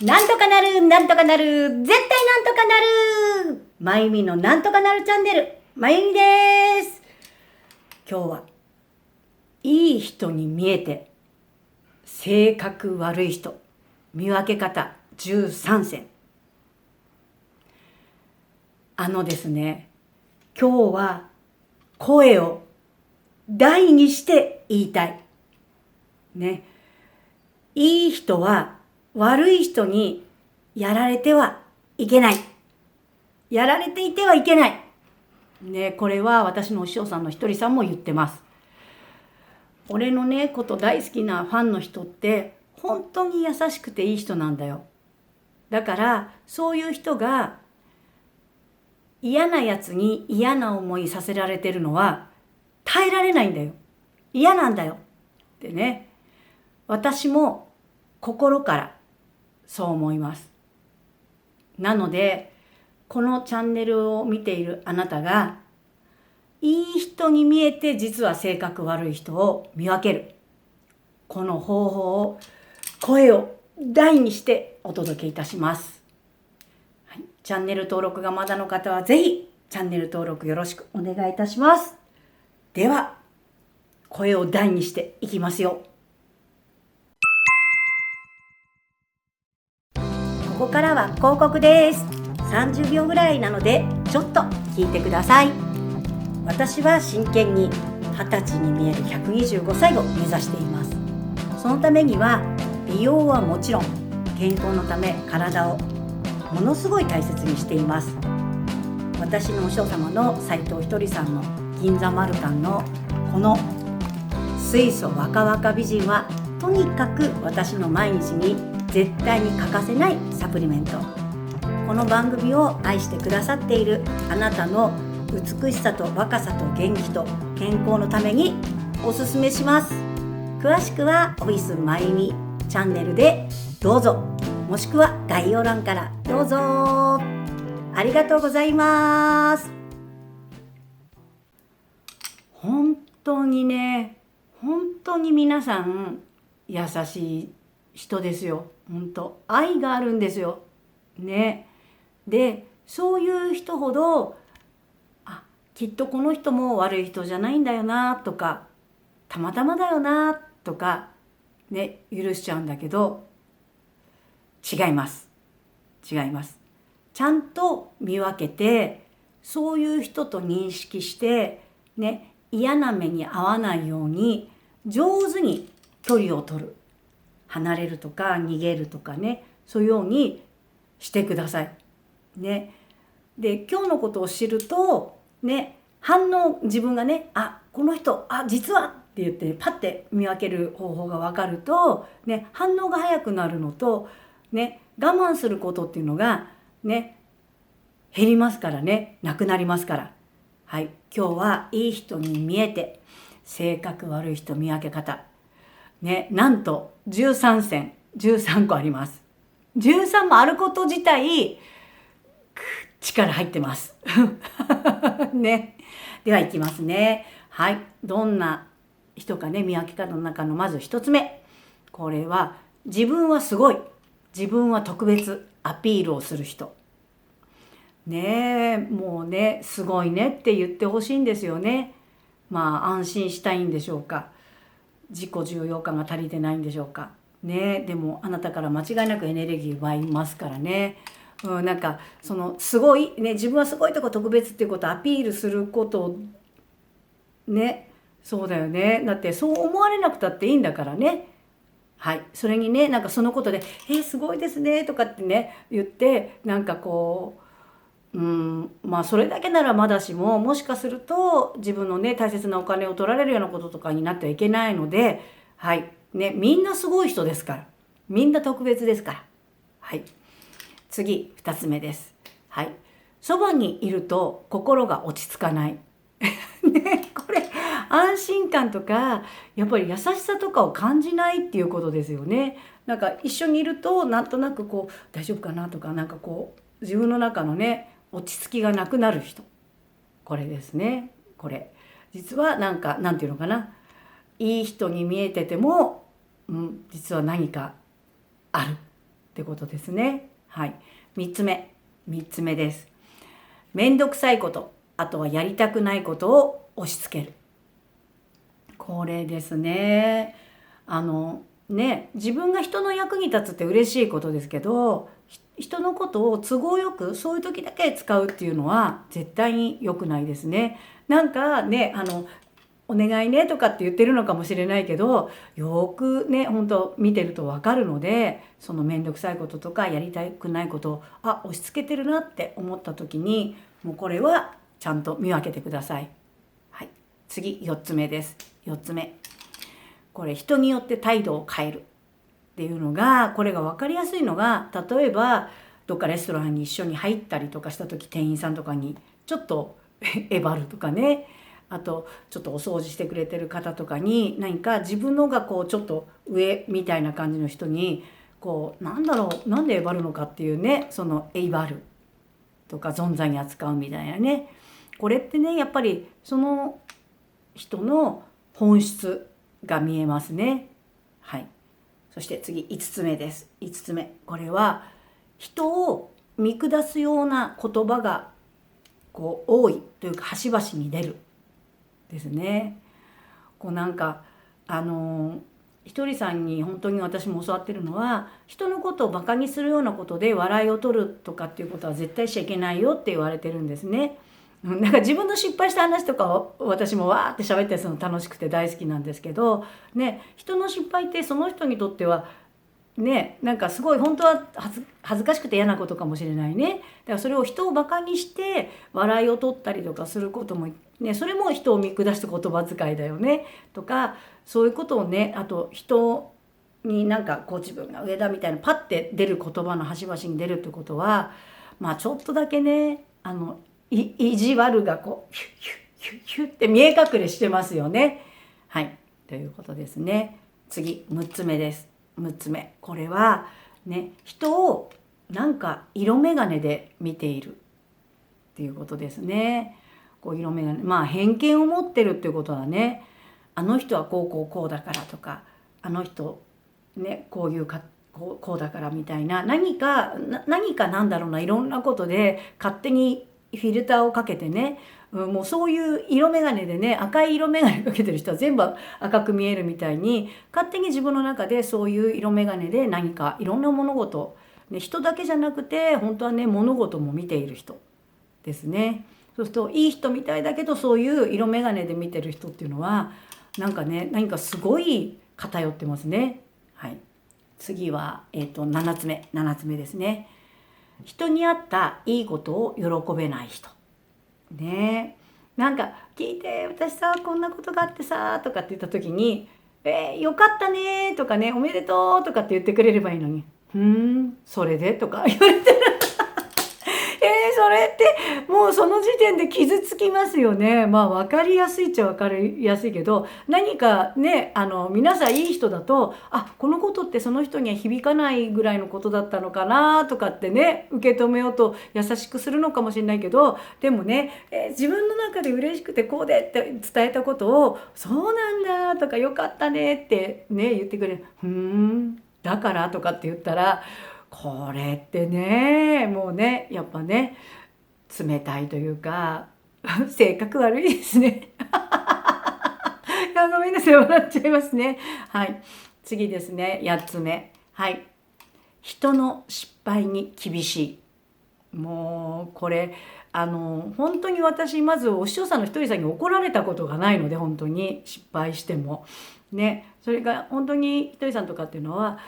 なんとかなる、なんとかなる、絶対なんとかなる。まゆみのなんとかなるチャンネル、まゆみです。今日はいい人に見えて性格悪い人、見分け方13選。ですね、今日は声を大にして言いたい。ね。いい人は悪い人にやられてはいけない。やられていてはいけない。ね、これは私のお師匠さんのひとりさんも言ってます。俺のね、こと大好きなファンの人って本当に優しくていい人なんだよ。だからそういう人が嫌なやつに嫌な思いさせられてるのは耐えられないんだよ。嫌なんだよ。ってね。私も心からそう思います。なので、このチャンネルを見ているあなたが、いい人に見えて実は性格悪い人を見分ける。この方法を、声を大にしてお届けいたします。はい、チャンネル登録がまだの方はぜひチャンネル登録よろしくお願いいたします。では、声を大にしていきますよ。ここからは広告です。30秒ぐらいなのでちょっと聞いてください。私は真剣に20歳に見える125歳を目指しています。そのためには美容はもちろん健康のため体をものすごい大切にしています。私のお師匠様の斉藤ひとりさんの銀座マルタンのこの水素若々美人はとにかく私の毎日に絶対に欠かせないサプリメント。この番組を愛してくださっているあなたの美しさと若さと元気と健康のためにおすすめします。詳しくはオフィスまゆみチャンネルでどうぞ、もしくは概要欄からどうぞ。ありがとうございます。本当にね、本当に皆さん優しい人ですよ。本当愛があるんですよ。ね。で、そういう人ほどきっとこの人も悪い人じゃないんだよなとか、たまたまだよなとかね、許しちゃうんだけど、違います。違います。ちゃんと見分けて、そういう人と認識してね、嫌な目に遭わないように上手に距離を取る、離れるとか逃げるとかね、そういうようにしてくださいね。で、今日のことを知るとね、反応、自分がね、この人実はって言って、パッて見分ける方法が分かるとね、反応が早くなるのとね、我慢することっていうのがね、減りますからね、なくなりますから。はい、今日はいい人に見えて性格悪い人見分け方ね、なんと13選、13個あります。13もあること自体力入ってますね。ではいきますね。はい、どんな人かね、見分け方の中のまず一つ目、これは自分はすごい、自分は特別アピールをする人ね。もうね、すごいねって言ってほしいんですよね。安心したいんでしょうか、自己重要感が足りてないんでしょうかね。でもあなたから間違いなくエネルギー奪いますからね。なんかそのすごいね、自分はすごいとか特別っていうことをアピールすることね、そうだよね。だってそう思われなくたっていいんだからね。はい、それにね、なんかそのことで「すごいですね」とかってね言って、なんかこうそれだけならまだしも、もしかすると自分のね大切なお金を取られるようなこととかになってはいけないので、はいね、みんなすごい人ですから、みんな特別ですから。はい、次2つ目です。はい、そばにいると心が落ち着かないね、これ安心感とかやっぱり優しさとかを感じないっていうことですよね。なんか一緒にいるとなんとなくこう大丈夫かなとか、なんかこう自分の中のね落ち着きがなくなる人、これですね。これ実はなんていうのかな、いい人に見えてても、実は何かあるっってことですね。はい。3つ目です。めんどくさいこと、あとはやりたくないことを押し付ける。これですね。自分が人の役に立つって嬉しいことですけど、人のことを都合よくそういう時だけ使うっていうのは絶対に良くないですね。なんかね、お願いねとかって言ってるのかもしれないけど、よくね本当見てると分かるので、その面倒くさいこととかやりたくないことを押し付けてるなって思った時に、もうこれはちゃんと見分けてください。はい、次4つ目です。4つ目、これ人によって態度を変えるっていうのが、これが分かりやすいのが、例えばどっかレストランに一緒に入ったりとかした時、店員さんとかにちょっとえばるとかね、あとちょっとお掃除してくれてる方とかに何か自分のがこうちょっと上みたいな感じの人にこうなんでえばるのかっていうね、そのえばるとか存在に扱うみたいなね、これってねやっぱりその人の本質が見えますね。はい。そして次5つ目です。5つ目、これは人を見下すような言葉がこう多いというか端々に出るですね。こうなんかひとりさんに本当に私も教わってるのは、人のことをバカにするようなことで笑いを取るとかっていうことは絶対しちゃいけないよって言われてるんですね。なんか自分の失敗した話とかを私もわーって喋ったりするの楽しくて大好きなんですけどね、人の失敗ってその人にとってはね、なんかすごい本当は恥ずかしくて嫌なことかもしれないね。だからそれを人をバカにして笑いを取ったりとかすることもね、それも人を見下す言葉遣いだよねとか、そういうことをね、あと人になんかこう自分が上だみたいなパッて出る言葉の端々に出るってことは、まあちょっとだけね意地悪がこうヒュッヒュッヒュッヒュッって見え隠れしてますよね。はい、ということですね。次6つ目です。6つ目、これはね、人をなんか色眼鏡で見ているっていうことですね。こう色眼鏡、まあ偏見を持ってるっていうことはね、あの人はこうだからとか、あの人ねこういうかこうだからみたいな、何かなんだろうな、いろんなことで勝手にフィルターをかけてね、もうそういう色眼鏡でね、赤い色眼鏡かけてる人は全部赤く見えるみたいに、勝手に自分の中でそういう色眼鏡で何かいろんな物事、ね、人だけじゃなくて本当はね物事も見ている人ですね。そうするといい人みたいだけど、そういう色眼鏡で見てる人っていうのはなんかね、何かすごい偏ってますね。はい。次は7つ目ですね。人に合ったいいことを喜べない人ね。なんか聞いて、私さこんなことがあってさとかって言った時によかったねとかね、おめでとうとかって言ってくれればいいのに、それでとか言われてそれってもうその時点で傷つきますよね。まあ分かりやすいっちゃ分かりやすいけど、何かね皆さんいい人だと、このことってその人には響かないぐらいのことだったのかなとかってね、受け止めようと優しくするのかもしれないけど、でもね、自分の中で嬉しくてこうでって伝えたことをそうなんだとかよかったねってね言ってくれる。だからとかって言ったら、これってねもうねやっぱね冷たいというか性格悪いですねごめんなさい、笑っちゃいますね。はい、次ですね、8つ目。はい、人の失敗に厳しい。もうこれ本当に私まずお師匠さんのひとりさんに怒られたことがないので、本当に失敗してもね、それが本当にひとりさんとかっていうのは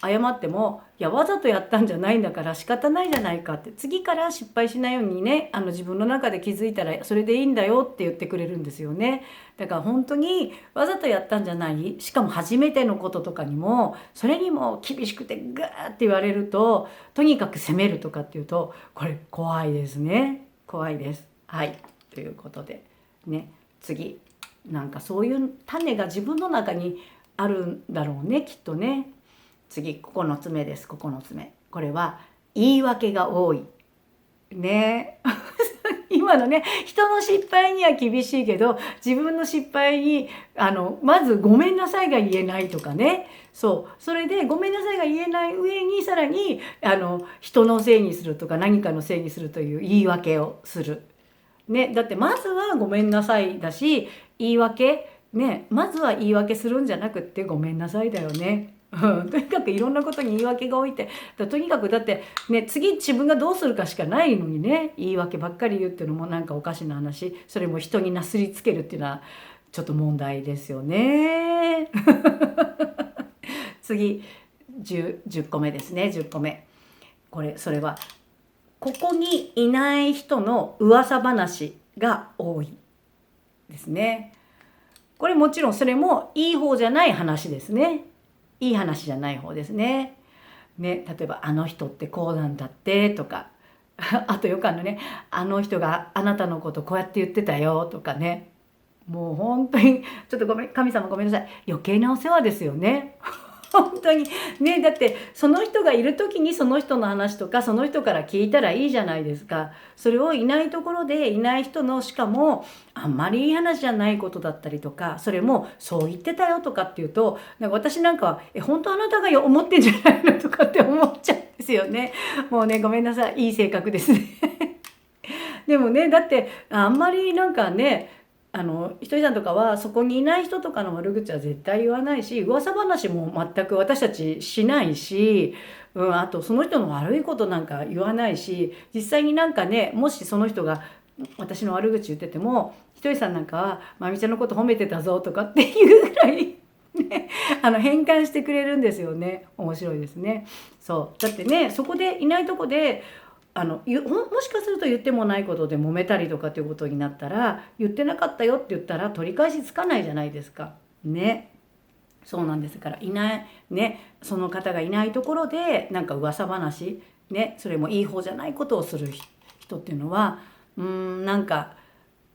謝っても、いやわざとやったんじゃないんだから仕方ないじゃないかって、次から失敗しないようにね自分の中で気づいたらそれでいいんだよって言ってくれるんですよね。だから本当にわざとやったんじゃない、しかも初めてのこととかにもそれにも厳しくてガーって言われると、とにかく責めるとかっていうと、これ怖いですね。怖いです。はい、ということでね、次なんかそういう種が自分の中にあるんだろうね、きっとね。次9つ目です。9つ目、これは言い訳が多いね今今のね、人の失敗には厳しいけど、自分の失敗にまずごめんなさいが言えないとかね。そう、それでごめんなさいが言えない上にさらに人のせいにするとか何かのせいにするという言い訳をする。ね、だってまずはごめんなさいだし、言い訳ね、まずは言い訳するんじゃなくってごめんなさいだよね。とにかくいろんなことに言い訳が多いって、とにかくだってね、次自分がどうするかしかないのにね、言い訳ばっかり言うっていうのもなんかおかしな話。それも人になすりつけるっていうのはちょっと問題ですよね。次 10個目ですね。10個目、それはここにいない人の噂話が多いですね。これもちろんそれもいい方じゃない話ですね。いい話じゃない方ですね。ね、例えばあの人ってこうなんだってとか、あとよくね、あの人があなたのことこうやって言ってたよとかね。もう本当にちょっとごめん、神様ごめんなさい、余計なお世話ですよね。本当にね、だってその人がいる時にその人の話とかその人から聞いたらいいじゃないですか。それをいないところでいない人の、しかもあんまりいい話じゃないことだったりとか、それもそう言ってたよとかっていうと、なんか私なんかは本当あなたが思ってんじゃないのとかって思っちゃうんですよね。もうね、ごめんなさい、いい性格ですね。でもね、だってあんまりなんかね、ひとりさんとかはそこにいない人とかの悪口は絶対言わないし、噂話も全く私たちしないし、あとその人の悪いことなんか言わないし、実際になんかね、もしその人が私の悪口言ってても、ひとりさんなんかは「まみちゃんのこと褒めてたぞ」とかっていうぐらいね、変換してくれるんですよね。面白いですね。そうだってね、そこでいないとこでもしかすると言ってもないことで揉めたりとかっていうことになったら、言ってなかったよって言ったら取り返しつかないじゃないですか。ね。そうなんですから、いないね、その方がいないところでなんか噂話ね、それもいい方じゃないことをする人っていうのはなんか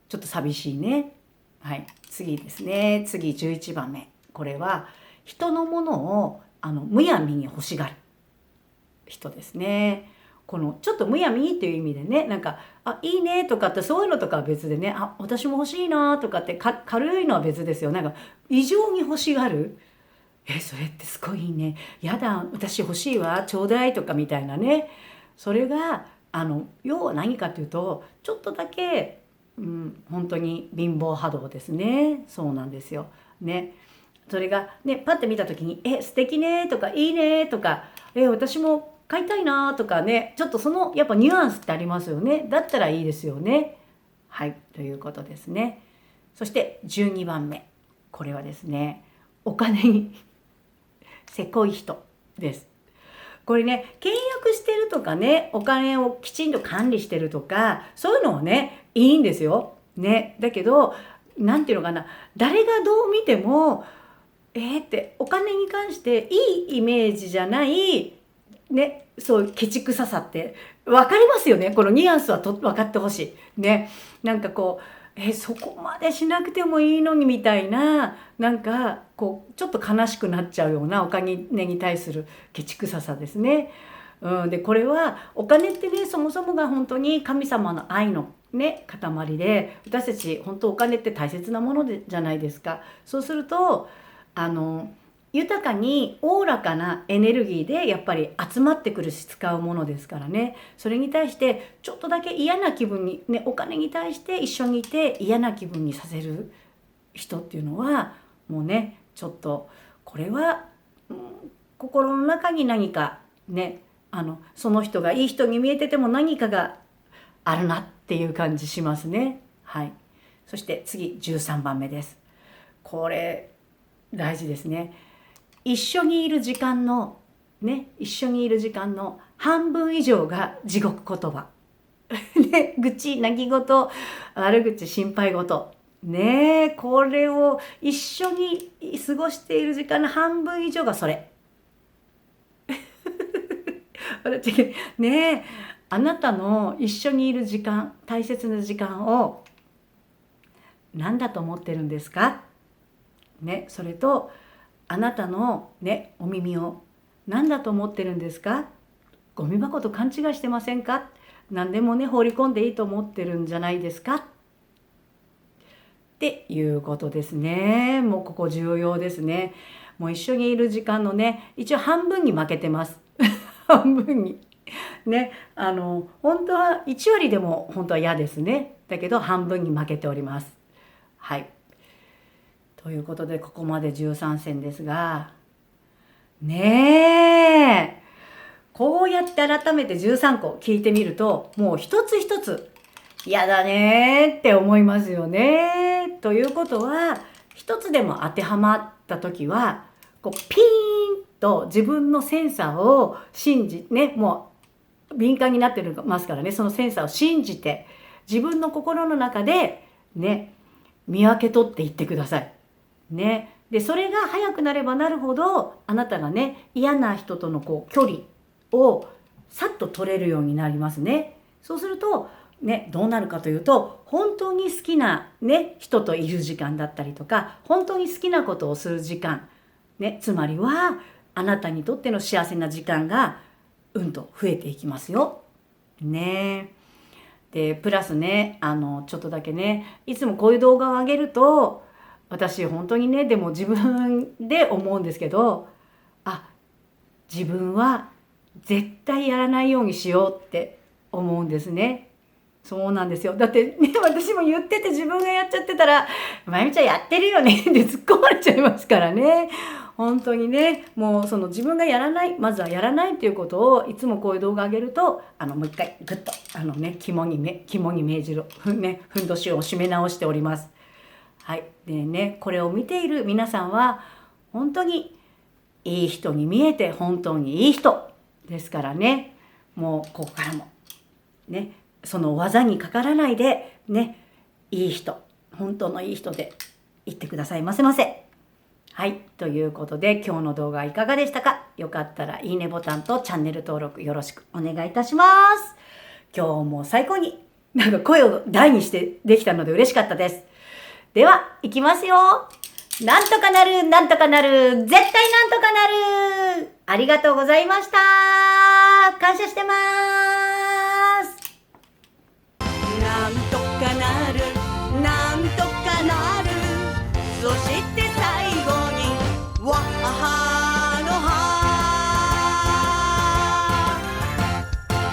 ちょっと寂しいね。はい、次ですね。次11番目。これは人のものをむやみに欲しがる人ですね。このちょっとむやみっていう意味でね、なんか「あ、いいね」とかって、そういうのとかは別でね、「あ、私も欲しいな」とかって軽いのは別ですよ。なんか異常に欲しがる「それってすごいいいね」「やだ、私欲しいわ、ちょうだい」とかみたいなね。それが要は何かというと、ちょっとだけ本当に貧乏波動ですね。そうなんですよ。ね。それがね、パッて見た時に素敵ね」とか「いいね」とか私も買いたいな」とかね、ちょっとそのやっぱニュアンスってありますよね。だったらいいですよね。はい、ということですね。そして12番目。これはですね、お金にせこい人です。これね、契約してるとかね、お金をきちんと管理してるとか、そういうのはね、いいんですよ。ね。だけど、なんていうのかな、誰がどう見ても、ってお金に関していいイメージじゃないね、そういうケチくささって分かりますよね。このニュアンスは分かってほしい。ね。なんかこう、そこまでしなくてもいいのにみたいな、なんかこうちょっと悲しくなっちゃうようなお金に対するケチくささですね。でこれはお金ってね、そもそもが本当に神様の愛のね塊で、私たち本当お金って大切なものじゃないですか。そうすると豊かにおおらかなエネルギーでやっぱり集まってくるし、使うものですからね。それに対してちょっとだけ嫌な気分にね、お金に対して一緒にいて嫌な気分にさせる人っていうのは、もうね、ちょっとこれは、心の中に何かね、その人がいい人に見えてても何かがあるなっていう感じしますね。はい。そして次13番目です。これ大事ですね。一緒にいる時間の半分以上が地獄言葉。ね、愚痴、泣き言、悪口、心配事。ね、これを一緒に過ごしている時間の半分以上がそれ。ね、あなたの一緒にいる時間、大切な時間を何だと思ってるんですか？ね、それとあなたのね、お耳を何だと思ってるんですか？ゴミ箱と勘違いしてませんか？何でもね放り込んでいいと思ってるんじゃないですかっていうことですね。もうここ重要ですね。もう一緒にいる時間のね、一応半分に負けてます。半分に。ね、本当は1割でも本当は嫌ですね。だけど半分に負けております。はい。ということでここまで13選ですが、ねえ、こうやって改めて13個聞いてみると、もう一つ一つ嫌だねって思いますよね。ということは、一つでも当てはまった時は、こうピーンと自分のセンサーを信じ、ね、もう敏感になってますからね、そのセンサーを信じて、自分の心の中でね、見分け取っていってください。ね。で、それが早くなればなるほど、あなたがね、嫌な人とのこう距離をさっと取れるようになりますね。そうすると、ね、どうなるかというと、本当に好きなね、人といる時間だったりとか、本当に好きなことをする時間、ね、つまりは、あなたにとっての幸せな時間が、うんと増えていきますよ。ね。で、プラスね、ちょっとだけね、いつもこういう動画を上げると、私本当にね、でも自分で思うんですけど、あ、自分は絶対やらないようにしようって思うんですね。そうなんですよ。だってね、私も言ってて自分がやっちゃってたら、まゆみちゃんやってるよねって突っ込まれちゃいますからね。本当にね、もうその自分がやらない、まずはやらないっていうことをいつもこういう動画上げると、もう一回グッと、肝に銘じる、ふんどしを締め直しております。はい。でね、これを見ている皆さんは、本当にいい人に見えて本当にいい人ですからね、もうここからもね、その技にかからないでね、いい人、本当のいい人でいってくださいませませ。はい、ということで今日の動画いかがでしたか？よかったらいいねボタンとチャンネル登録よろしくお願いいたします。今日も最高になんか声を大にしてできたので嬉しかったです。では、いきますよ。なんとかなる、なんとかなる、絶対なんとかなる。ありがとうございました。感謝してます。なんとかなる、なんとかなる。そして